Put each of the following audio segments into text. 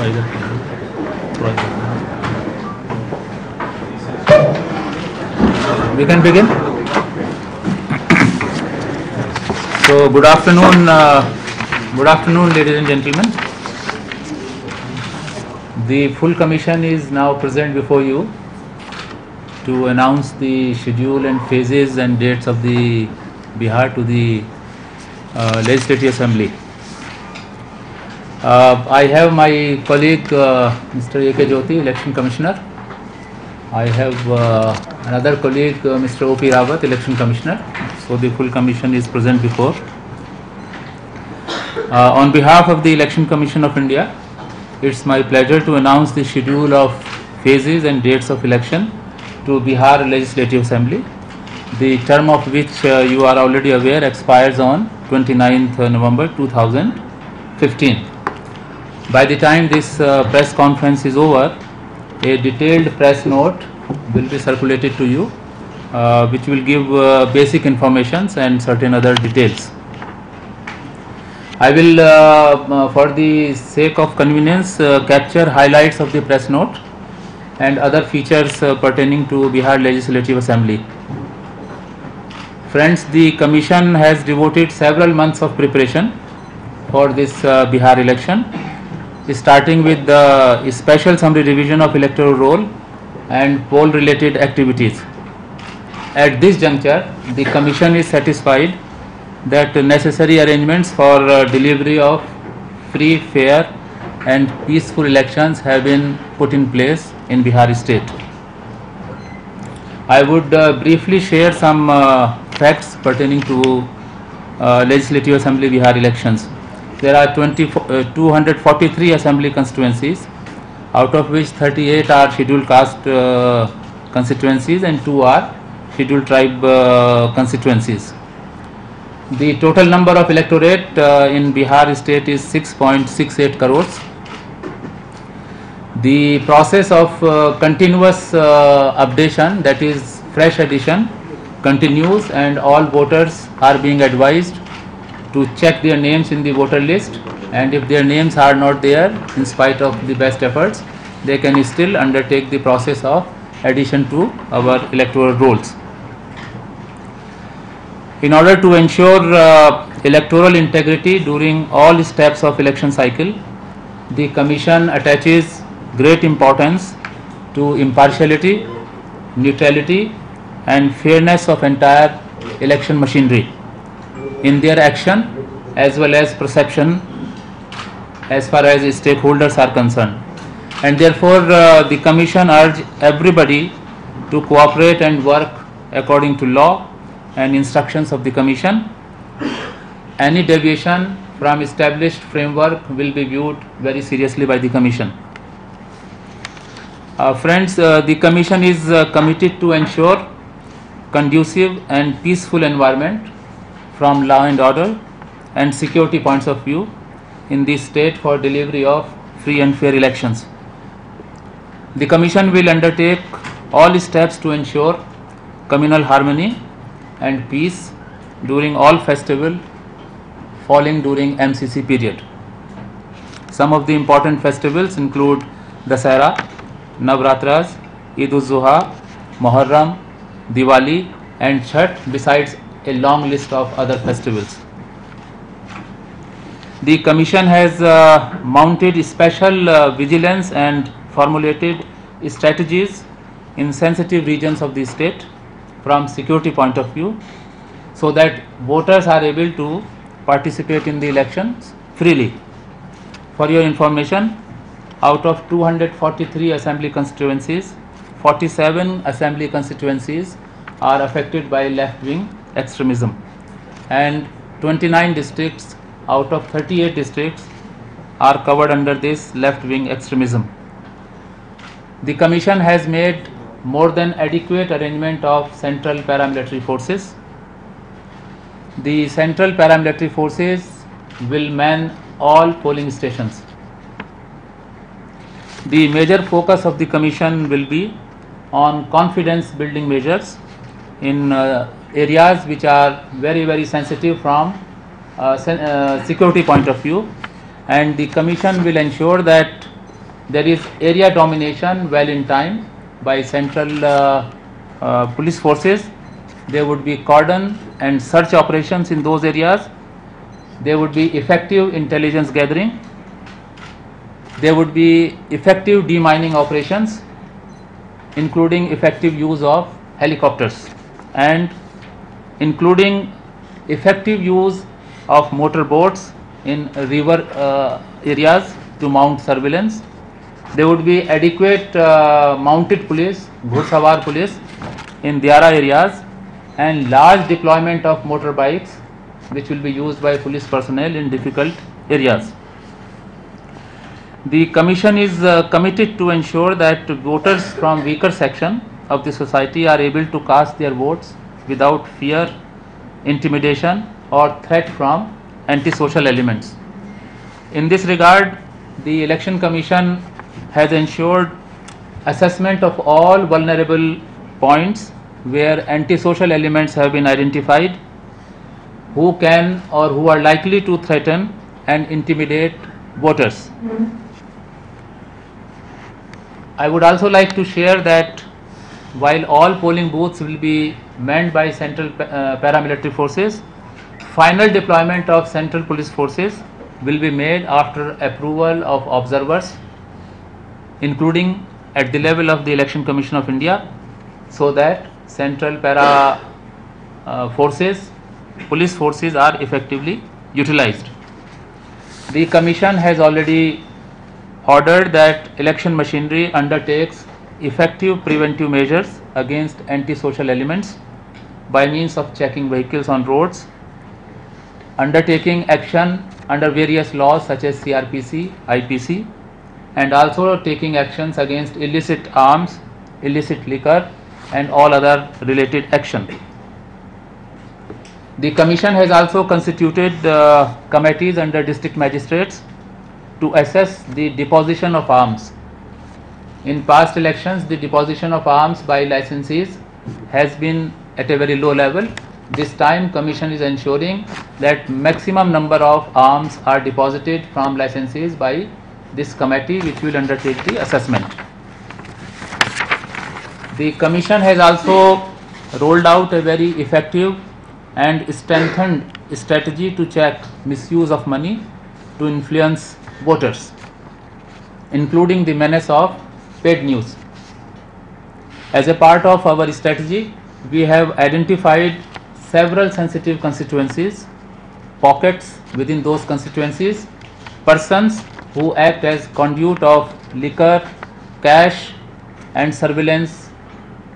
We can begin. So, good afternoon, ladies and gentlemen. The full commission is now present before you to announce the schedule and phases and dates of the Bihar to the Legislative Assembly. I have my colleague Mr. A.K. Jyoti, Election Commissioner. I have another colleague Mr. O.P. Rawat, Election Commissioner. So the full commission is present before. On behalf of the Election Commission of India, it's my pleasure to announce the schedule of phases and dates of election to Bihar Legislative Assembly, the term of which you are already aware expires on 29th November 2015. By the time this press conference is over, a detailed press note will be circulated to you, which will give basic informations and certain other details. I will, for the sake of convenience, capture highlights of the press note and other features pertaining to Bihar Legislative Assembly. Friends, the Commission has devoted several months of preparation for this Bihar election, starting with the special summary revision of electoral roll and poll related activities. At this juncture, the Commission is satisfied that necessary arrangements for delivery of free, fair and peaceful elections have been put in place in Bihar state. I would briefly share some facts pertaining to Legislative Assembly Bihar elections. There are 243 assembly constituencies, out of which 38 are scheduled caste constituencies and 2 are scheduled tribe constituencies. The total number of electorate in Bihar state is 6.68 crores. The process of continuous updation, that is fresh addition, continues, and all voters are being advised to check their names in the voter list, and if their names are not there, in spite of the best efforts, they can still undertake the process of addition to our electoral rolls. In order to ensure electoral integrity during all steps of election cycle, the Commission attaches great importance to impartiality, neutrality and fairness of entire election machinery in their action as well as perception as far as stakeholders are concerned. And therefore the Commission urges everybody to cooperate and work according to law and instructions of the Commission. Any deviation from established framework will be viewed very seriously by the Commission. Friends, the Commission is committed to ensure conducive and peaceful environment from law and order and security points of view in the state for delivery of free and fair elections. The Commission will undertake all steps to ensure communal harmony and peace during all festival falling during MCC period. Some of the important festivals include Dasara, Navratras, Eid-ul-Zuha, Muharram, Diwali and Chhath, besides a long list of other festivals. The Commission has mounted special vigilance and formulated strategies in sensitive regions of the state from security point of view, so that voters are able to participate in the elections freely. For your information, out of 243 assembly constituencies, 47 assembly constituencies are affected by left-wing extremism, and 29 districts out of 38 districts are covered under this left-wing extremism. The Commission has made more than adequate arrangement of central paramilitary forces. The central paramilitary forces will man all polling stations. The major focus of the Commission will be on confidence building measures in areas which are very sensitive from security point of view, and the Commission will ensure that There is area domination well in time by central police forces. There would be cordon and search operations in those areas. There would be effective intelligence gathering. There would be effective demining operations, including effective use of helicopters and including effective use of motor boats in river areas to mount surveillance. There would be adequate mounted police, Ghursavar police in Diara areas, and large deployment of motorbikes which will be used by police personnel in difficult areas. The Commission is committed to ensure that voters from weaker section of the society are able to cast their votes without fear, intimidation or threat from antisocial elements. In this regard, the Election Commission has ensured assessment of all vulnerable points where antisocial elements have been identified, who can or who are likely to threaten and intimidate voters. I would also like to share that while all polling booths will be manned by central paramilitary forces, final deployment of central police forces will be made after approval of observers, including at the level of the Election Commission of India, so that central para forces, police forces are effectively utilized. The Commission has already ordered that election machinery undertakes effective preventive measures against antisocial elements by means of checking vehicles on roads, undertaking action under various laws such as CRPC, IPC, and also taking actions against illicit arms, illicit liquor and all other related action. The Commission has also constituted committees under district magistrates to assess the deposition of arms. In past elections, the deposition of arms by licensees has been at a very low level. This time, Commission is ensuring that maximum number of arms are deposited from licensees by this committee, which will undertake the assessment. The Commission has also rolled out a very effective and strengthened strategy to check misuse of money to influence voters, including the menace of paid news. As a part of our strategy, we have identified several sensitive constituencies, pockets within those constituencies, persons who act as conduit of liquor, cash and surveillance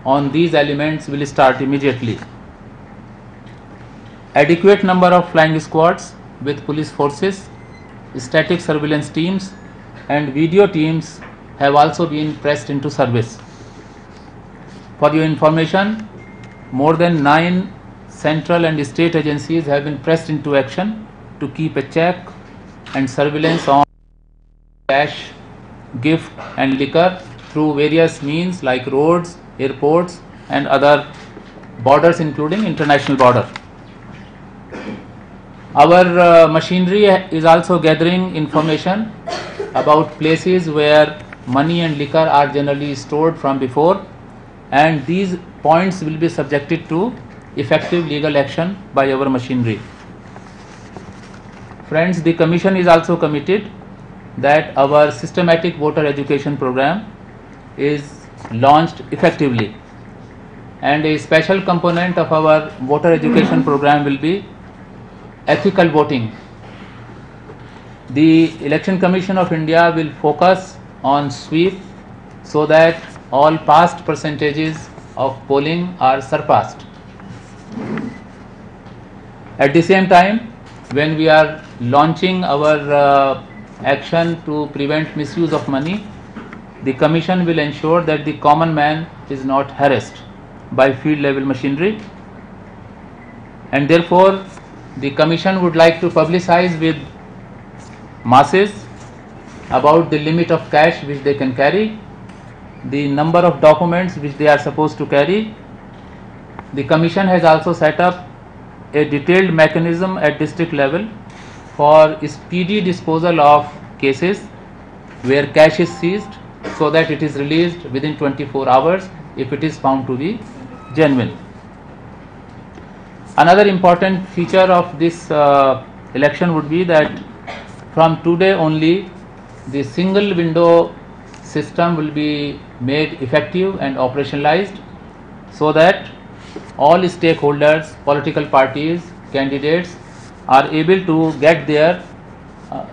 on these elements will start immediately. Adequate number of flying squads with police forces, static surveillance teams and video teams have also been pressed into service. For your information, more than 9 central and state agencies have been pressed into action to keep a check and surveillance on cash, gift and liquor through various means like roads, airports and other borders, including international border. Our machinery is also gathering information about places where money and liquor are generally stored from before, and these points will be subjected to effective legal action by our machinery. Friends, the Commission is also committed that our systematic voter education program is launched effectively, and a special component of our voter education program will be ethical voting. The Election Commission of India will focus on sweep so that all past percentages of polling are surpassed. At the same time, when we are launching our action to prevent misuse of money, the Commission will ensure that the common man is not harassed by field level machinery, and therefore the Commission would like to publicize with masses about the limit of cash which they can carry, the number of documents which they are supposed to carry. The Commission has also set up a detailed mechanism at district level for speedy disposal of cases where cash is seized, so that it is released within 24 hours if it is found to be genuine. Another important feature of this election would be that from today only the single window system will be made effective and operationalized, so that all stakeholders, political parties, candidates are able to get their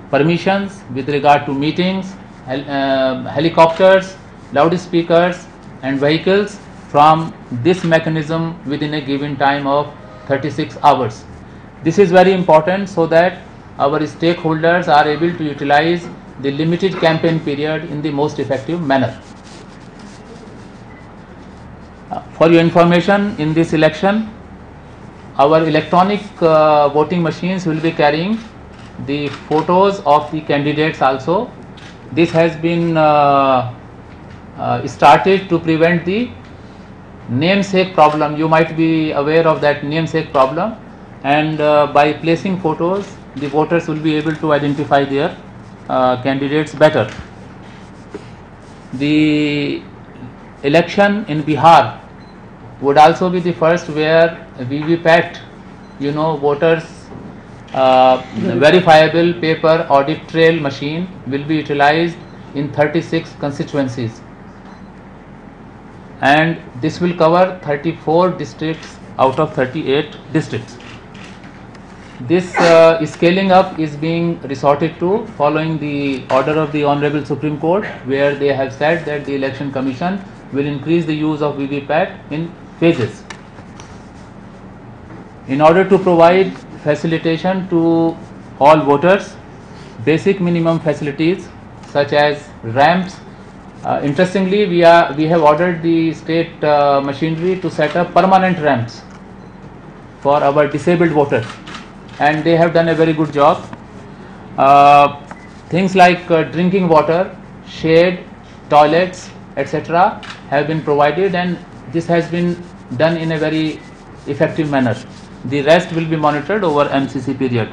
permissions with regard to meetings, helicopters, loudspeakers and vehicles from this mechanism within a given time of 36 hours. This is very important so that our stakeholders are able to utilize the limited campaign period in the most effective manner. For your information, in this election, our electronic voting machines will be carrying the photos of the candidates also. This has been started to prevent the namesake problem. You might be aware of that namesake problem, and by placing photos, the voters will be able to identify their candidates better. The election in Bihar would also be the first where VVPAT, voters verifiable paper audit trail machine will be utilized in 36 constituencies, and this will cover 34 districts out of 38 districts. This scaling up is being resorted to following the order of the Honorable Supreme Court, where they have said that the Election Commission will increase the use of VVPAT in phases. In order to provide facilitation to all voters, basic minimum facilities such as ramps. Interestingly, we have ordered the state machinery to set up permanent ramps for our disabled voters, and they have done a very good job. Things like drinking water, shade, toilets, etc. have been provided, and this has been done in a very effective manner. The rest will be monitored over MCC period.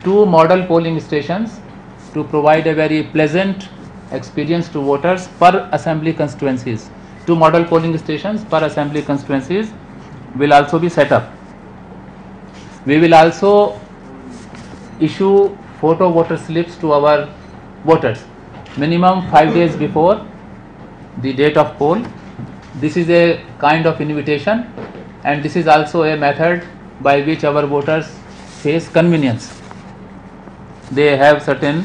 2 model polling stations to provide a very pleasant experience to voters per assembly constituencies. 2 model polling stations per assembly constituencies will also be set up. We will also issue photo voter slips to our voters minimum 5 days before the date of poll. This is a kind of invitation, and this is also a method by which our voters face convenience. They have certain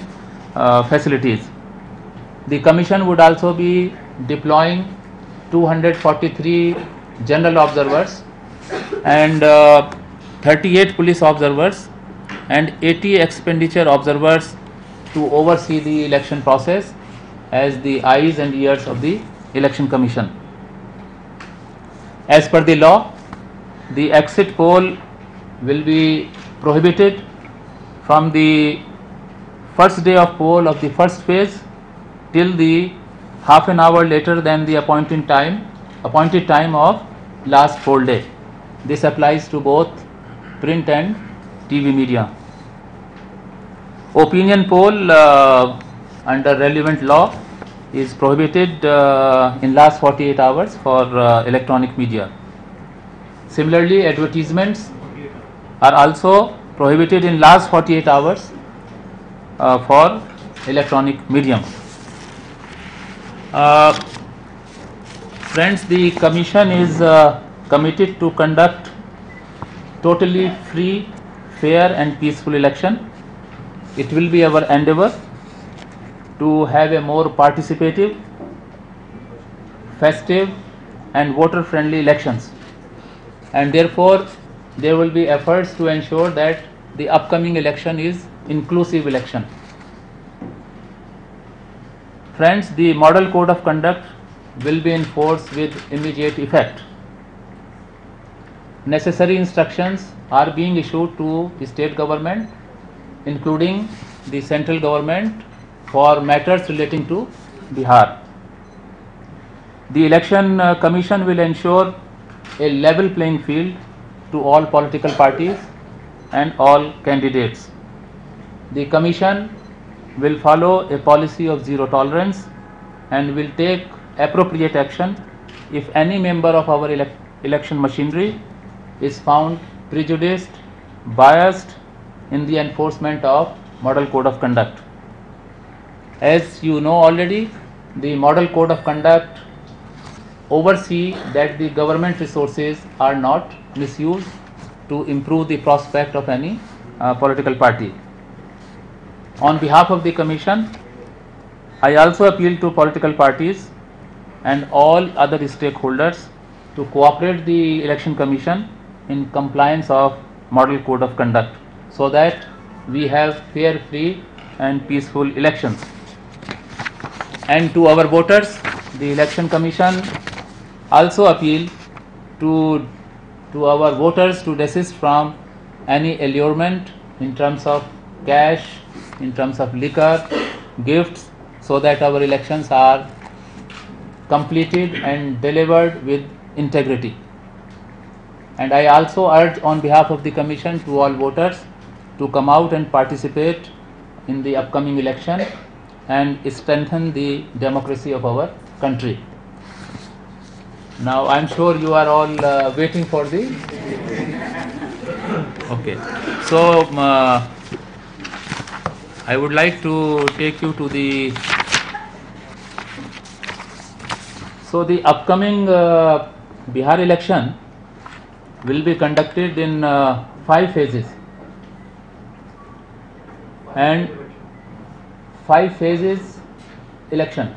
facilities. The Commission would also be deploying 243 general observers and 38 police observers and 80 expenditure observers to oversee the election process as the eyes and ears of the Election Commission. As per the law, the exit poll will be prohibited from the first day of poll of the first phase till the half an hour later than the appointed time of last poll day. This applies to both print and TV media. Opinion poll under relevant law is prohibited in last 48 hours for electronic media. Similarly, advertisements are also prohibited in last 48 hours for electronic medium. Friends, the Commission is committed to conduct totally free, fair and peaceful election. It will be our endeavor to have a more participative, festive and voter-friendly elections, and therefore there will be efforts to ensure that the upcoming election is inclusive election. Friends, the Model Code of Conduct will be enforced with immediate effect. Necessary instructions are being issued to the state government, including the central government, for matters relating to Bihar. The Election Commission will ensure a level playing field to all political parties and all candidates. The Commission will follow a policy of zero tolerance and will take appropriate action if any member of our election machinery is found prejudiced, biased in the enforcement of Model Code of Conduct. As you know already, the Model Code of Conduct oversee that the government resources are not misused to improve the prospect of any political party. On behalf of the Commission, I also appeal to political parties and all other stakeholders to cooperate the Election Commission in compliance of Model Code of Conduct so that we have fair, free and peaceful elections. And to our voters, the Election Commission also appeal to our voters to desist from any allurement in terms of cash, in terms of liquor, gifts, so that our elections are completed and delivered with integrity. And I also urge on behalf of the Commission to all voters to come out and participate in the upcoming election and strengthen the democracy of our country. Now I am sure you are all waiting for the okay. So I would like to take you to the upcoming Bihar election will be conducted in 5 phases, and 5 phases election.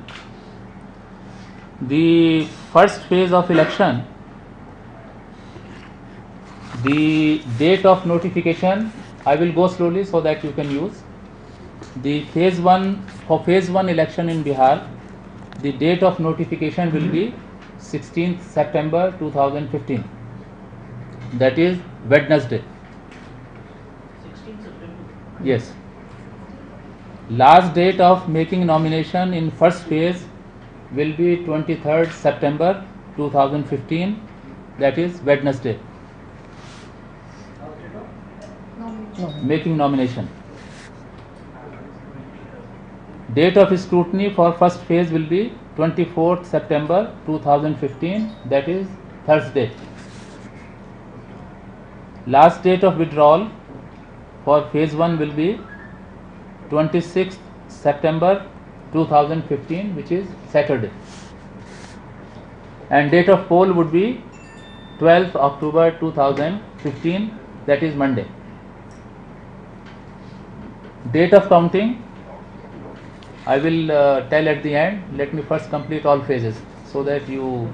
The first phase of election, the date of notification, I will go slowly so that you can use. The phase 1, for phase 1 election in Bihar, the date of notification will be 16th September 2015, that is Wednesday. 16th September? Yes. Last date of making nomination in first phase will be 23rd September 2015, that is Wednesday. Making nomination. Date of scrutiny for first phase will be 24th September 2015, that is Thursday. Last date of withdrawal for phase 1 will be 26th September 2015, which is Saturday. And date of poll would be 12th October 2015, that is Monday. Date of counting I will tell at the end. Let me first complete all phases so that you.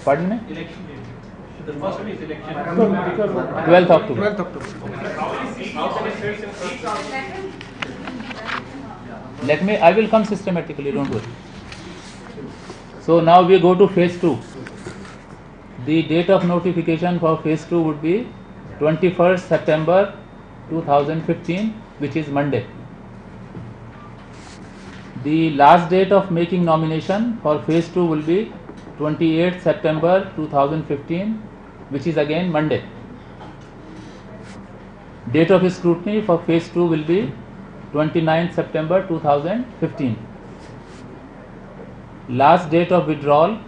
Pardon me? Election date. The first is election. 12th October. 12th October. I will come systematically, don't worry. So now we go to phase 2. The date of notification for phase 2 would be 21st September 2015, which is Monday. The last date of making nomination for phase 2 will be 28th September 2015, which is again Monday. Date of scrutiny for phase 2 will be 29th September 2015. Last date of withdrawal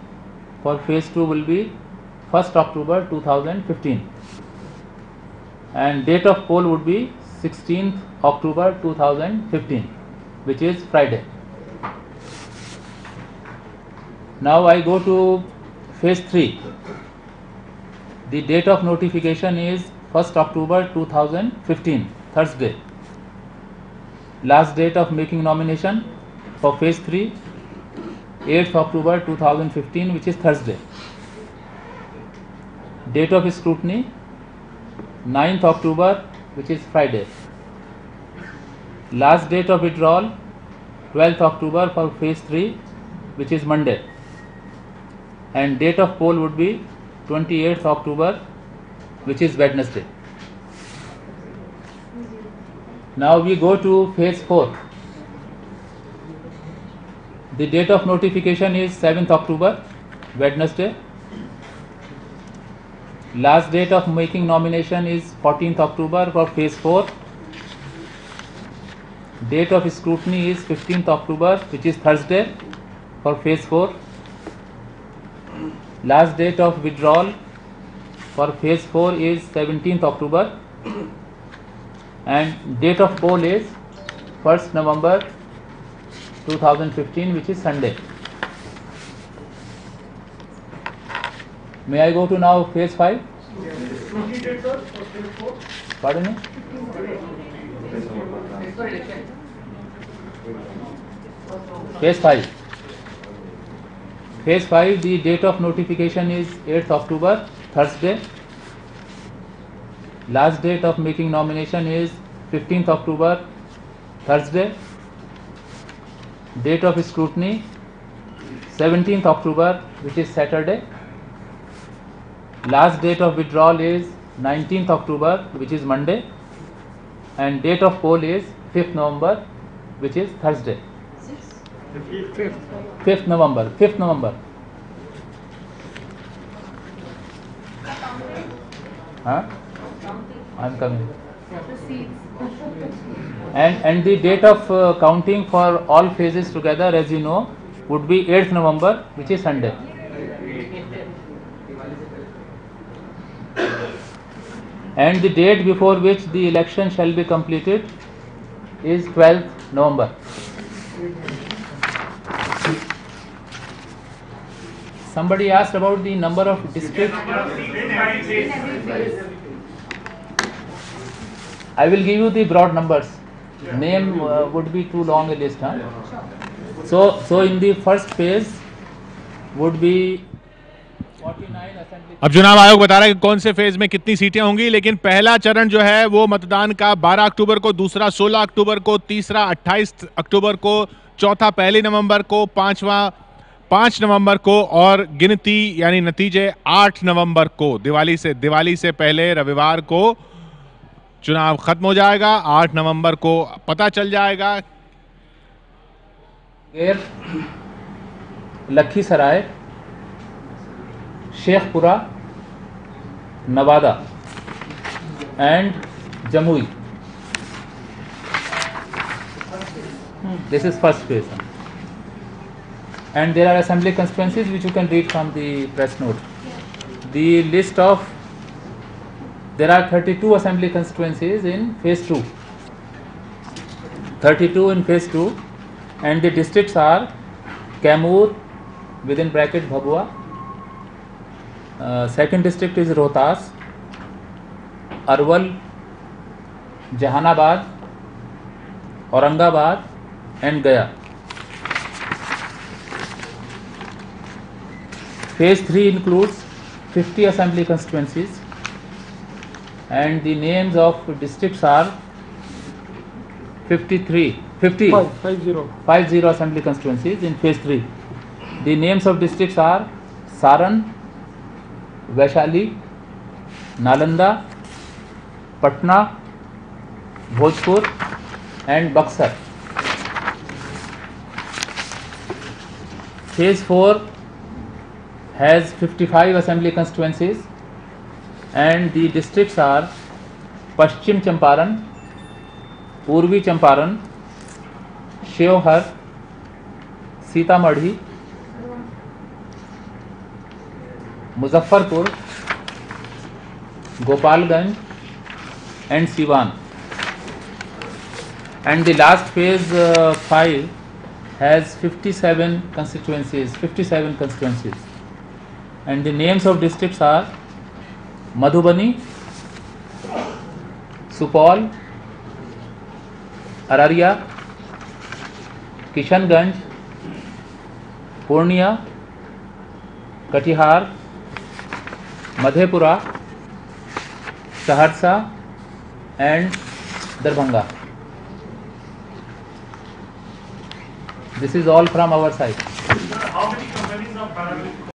for phase 2 will be 1st October 2015. And date of poll would be 16th October 2015, which is Friday. Now I go to phase 3. The date of notification is 1st October 2015, Thursday. Last date of making nomination for phase 3, 8th October 2015, which is Thursday. Date of scrutiny 9th October, which is Friday. Last date of withdrawal 12th October for phase 3, which is Monday. And date of poll would be 28th October, which is Wednesday. Now we go to phase 4. The date of notification is 7th October, Wednesday. Last date of making nomination is 14th October for phase 4. Date of scrutiny is 15th October, which is Thursday, for phase 4. Last date of withdrawal for phase 4 is 17th October, and date of poll is 1st November 2015, which is Sunday. May I go to now phase 5? Pardon me? Phase 5. Phase 5, the date of notification is 8th October, Thursday. Last date of making nomination is 15th October, Thursday. Date of scrutiny 17th October, which is Saturday. Last date of withdrawal is 19th October, which is Monday, and date of poll is 5th November, which is Thursday. 5th November. Huh? I'm coming. And the date of counting for all phases together, as you know, would be 8th November, which is Sunday. And the date before which the election shall be completed is 12th November. Somebody asked about the number of districts. I will give you the broad numbers. Name would be too long a list. Huh? So in the first phase would be 49 assembly. अब चुनाव आयोग बता रहा है कि कौन से phase में कितनी सीटें होंगी, लेकिन पहला चरण जो है वो मतदान का 12 अक्टूबर को, दूसरा 16 अक्टूबर को, तीसरा 28 अक्टूबर को, चौथा 1 नवंबर को, पांचवा 5 नवंबर को और गिनती यानी नतीजे 8 नवंबर को। दिवाली से पहले रविवार को चुनाव खत्म हो जाएगा। 8 नवंबर को पता चल जाएगा। Lakhisarai, Sheikhpura, Nawada and Jamui. This is first phase. And there are assembly constituencies which you can read from the press note. The list of, there are 32 assembly constituencies in phase 2. 32 in phase 2, and the districts are Kaimur, within bracket Bhabua. Second district is Rohtas, Arwal, Jahanabad, Aurangabad and Gaya. Phase 3 includes 50 assembly constituencies, and the names of districts are 50 assembly constituencies in phase 3. The names of districts are Saran, Vaishali, Nalanda, Patna, Bhojpur and Buxar. Phase 4 has 55 assembly constituencies, and the districts are Paschim Champaran, Purvi Champaran, Sheohar, Sitamarhi, Muzaffarpur, Gopalganj and Siwan. And the last phase 5 has 57 constituencies. And the names of districts are Madhubani, Supaul, Araria, Kishanganj, Purnia, Katihar, Madhepura, Saharsa and Darbhanga. This is all from our side. How many companies are parallel?